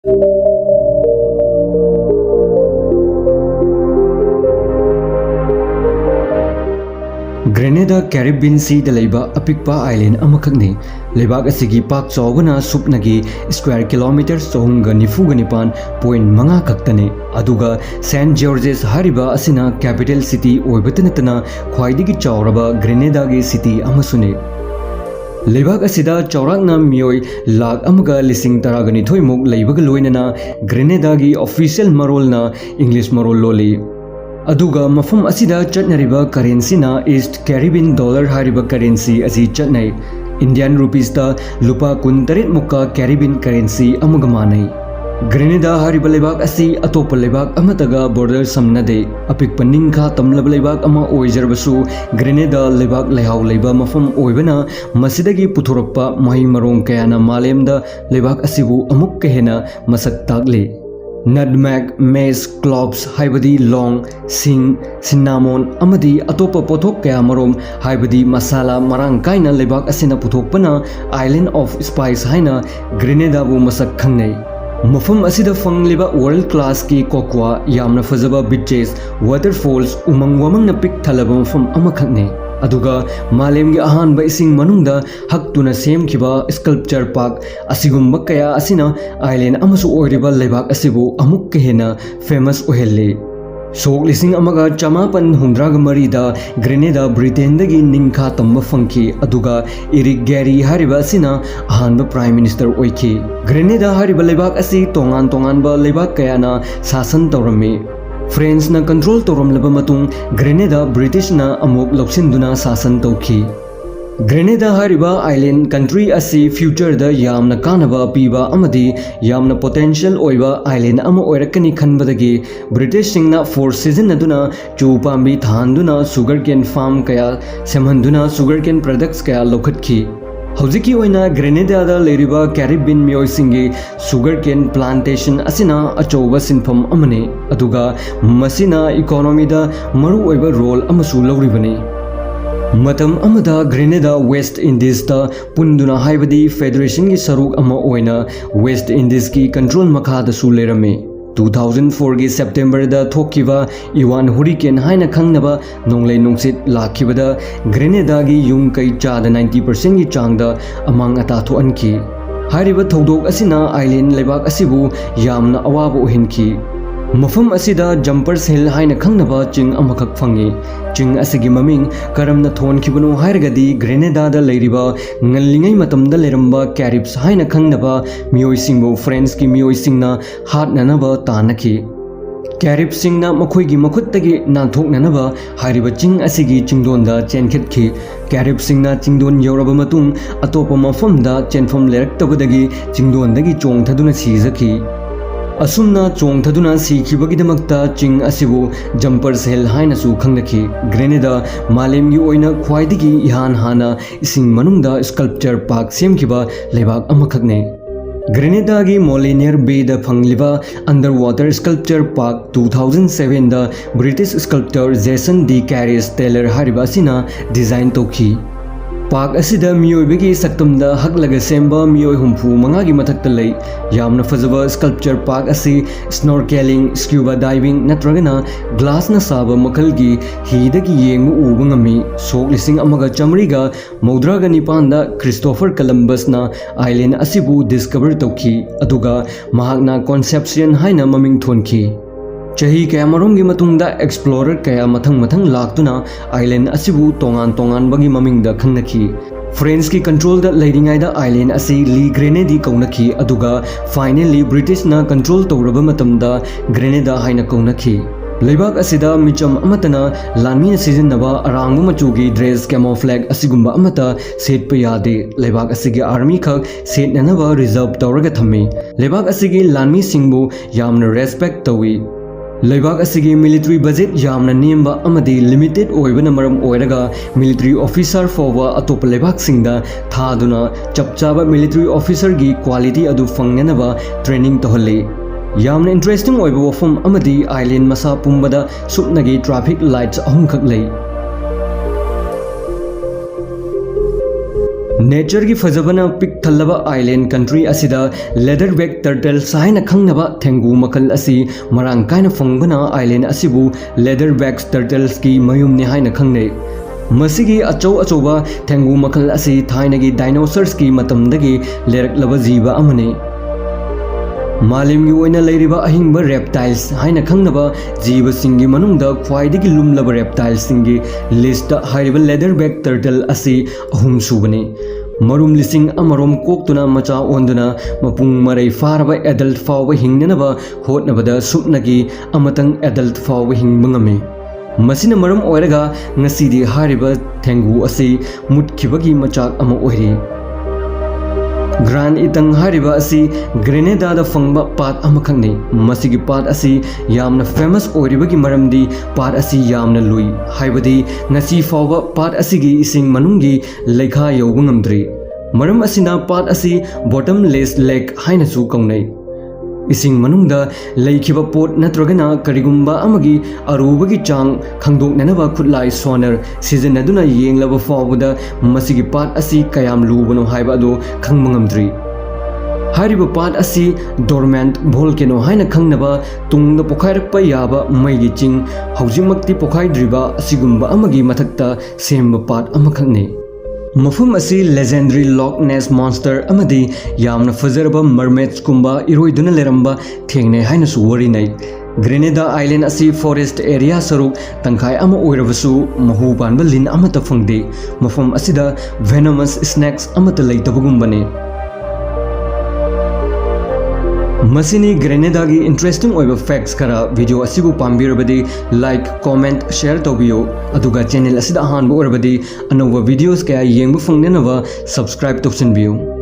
Grenada Caribbean Sea da leiba apikpa island amakhakni leibak asigi pak chawgana supnagi square kilometers 395.5 kaktane aduga St George's hariba asina capital city oibatanatana khwaidigi chawraba Grenada gi city amasune leibak asida chawrakna miyoi lakh amaga lising taragani thoimuk leibaga loinana Grenada gi official marolna English marol loli aduga mafum asida chatnariba currency na East Caribbean dollar hariba currency asi chatnai Indian rupees ta lupa 13 mukka Caribbean currency amaga manai Grenada hariba leibak asi atopa leibak amataga border samnade apik paningkha tamlaba leibak ama oijarbasu Grenada leibak lehaw leiba mafum oibana masidagi puthorakpa mahi marong kayana malemda leibak asibu amuk kehena masak tagle nutmeg, mace, cloves, haibadi long, sing, cinnamon, amadi atopa pothok kaya marom haibadi masala marang kaina leibak asina puthokpana island of spice haina Grenada bu masak khangnai mafam asida fangliba world class ki kokwa yamna fazaba beaches waterfalls umang wamang na pik thalaba mafam amakhakne aduga malemgi ahanba ising manungda haktuna semkhiba sculpture park asigumba kaya asina island amasu oiriba leibak asibu amuk kehena famous ohelle sok lising amaga chamapan hundraga marida Grenada Britain dagi ningkha tamba fangki aduga Eric Gary hariba asina ahanba prime minister oiki Grenada hariba leibak asi tongan tonganba leibak kayana sasan tawrami France na control toramlaba matung Grenada British na amok loksinduna sasan tawki Grenada hariba island country asi future da yamna kanaba piba amadi yamna potential oiba island ama oirakani khanbadagi British singna for season aduna chu pambi thanduna sugarcane farm kaya semhanduna sugarcane products kaya lokhatki Hojiki oina Grenada da leiriba Caribbean mioisingi sugarcane plantation asina achoba sinpham amane aduga masina economy da maru oiba role amasu lauribani matam amada Grenada West Indies da punduna haibadi federation gi saruk ama oina West Indies ki control makha da su lerame 2004 gi September da thokiba Iwan hurricane haina khangnaba nonglei nungsit lakhibada Grenada gi yung kai cha da 90% gi changda amang ata tho anki hariba thodok asina island leibak asibu yamna awaba ohinki mafam asida Jumpers Hill haina khangnaba ching amakhak phangi ching asigi maming karamna thon khibano hairgadi Grenada da leiriba ngallingai matamda leramba Caribs haina khangnaba mioi singbo French ki mioi singna hat nanaba tanaki Caribs singna makhoi gi makhuttagi nanthok nanaba hairiba ching asigi chingdonda chenkhetkhi Caribs singna chingdon yoraba matung atopa mafamda chenfam lerak tabadagi chingdondagi chongthaduna sizaki asumna chongthaduna sikhibagidamakta ching asibu Jumpers Hill haina su khangnaki Grenada malemgi oina khwaidigi ihan hana ising manungda sculpture park semkhiba leibak amakhakne Grenada gi Molinier Bay da phangliba underwater sculpture park 2007 da British sculptor Jason D. Carys Taylor hariba asina design tokhi Park asida miyoibagi saktumda haklaga semba miyoi humfu mangagi mathakta lei yamna fazaba sculpture park asi snorkeling scuba diving natragana glass na saba makalgi hidagi yengmu uba ngami sok lising amaga chamriga maudraga nipanda Christopher Columbus na island asibu discover tawki aduga mahakna Conception haina maming thonki chahi kaya maromgi matungda explorer kaya mathang laktuna island asibu tongan bagi mamingda khangnaki French ki control da leiringai da island asi Li Grenade kaunaki aduga finally British na control tawraba matamda Grenada haina kaunaki leibak asida micham amatana lanmi na sizinaba arangbu machugi dress camouflage asigumba amata setpa yade leibak asigi army khak setnanaba reserve tawraga thammi leibak asigi lanmi singbu yamna respect tawi leibak asigi military budget yamna nemba amadi limited oibana maram oiraga military officer fowa atop leibak singda thaduna chapchaba military officer gi quality adu fangnanaba training tohalle yamna interesting oiba wafum amadi island masa pumbada supnagi traffic lights ahum khak lei nature की फजबना पिक थल्लबा island country असिदा leatherback turtles हाइना खंगनबा थेंगु मखल असि मरांग कायना फंगबना आइलैंड असिबु लेदरबैक टर्टल्स की मयुमने हाइना खंगनै मसिगी अचौ अचौबा थेंगु मखल असि थाइनगी डायनोसर्स की मतमदगी लेरकलबा जीव अमने मालिमगी ओइना लैरिबा अहिंगबा रेप्टाइल्स हाइना खंगनबा जीवसिंगी मनुंगदा ख्वाइदगी लुमलबा रेप्टाइल्ससिंगी लिस्ट हाइरिबा लेदरबैक टर्टल असि अहुम सुबने मरुम लिसिंग अमरोम कोक्तुना मचा ओंदुना मपुंग मरै फारबा एडल्ट फावबा हिंगनबा होटनबदा सुपनगी अमतंग एडल्ट फावबा हिंगबंगमे मसिना मरम ओइरगा ngasiदी हारिबा थेंगु असि मुटखिबगी मचाक अमा ओइरे ग्रांड इतंग हारिबा असि ग्रेनेडा दा फंगबा पात अमखंगने मसिगी पात असि यामना फेमस ओइरिबगी मरमदी पात असि यामना लुई हाइबदी ngasi फावबा पात असिगी इसिंग मनुंगी लेखा यौबा ngamdri मरम असिना पात असि बॉटमलेस लेक हाइनासु कौनै इसिंग मनुंगदा लेखिबा पोट नत्रगना करिगुंबा अमगी अरुबगी चांग खंगदोकननबा खुदलाई सोनर सिजनदुना येंगलबा फावबदा मसिगी पात असि कयाम लुबनो हाइबा दो खंगमंगमद्री हारिबा पात असि डोरमेंट वोल्केनो हाइना खंगनबा तुंगदा पोखाइरकपा याबा मैगी चिंग हौजिमक्ति पोखाइद्रिबा असिगुंबा अमगी मथक्ता सेमबा पात अमखंगने मफम असि लेजेंडरी लॉक नेस मॉन्स्टर अमदी यामना फजरबा मरमेड्स कुंबा इरोइदुना लेरंबा थेंगने हाइनसु वरिनै ग्रेनेडा आइलैंड असि फॉरेस्ट एरिया सरुक तंखाय अमा ओइरबसु महु पानबा लिन अमता फंगदे मफम असिदा वेनमस स्नैक्स अमता लैतबगुंबने मसिनी ग्रेनेडा की इंटरेस्टिंग ओइबा फैक्ट्स खरा video असिबु पाम्बिरबदी like comment share तौबियो अदुगा channel असिदा अहानबा ओइरबदी अनौबा videos कया येंबा फंगनेनबा सब्सक्राइब तौसनबियो।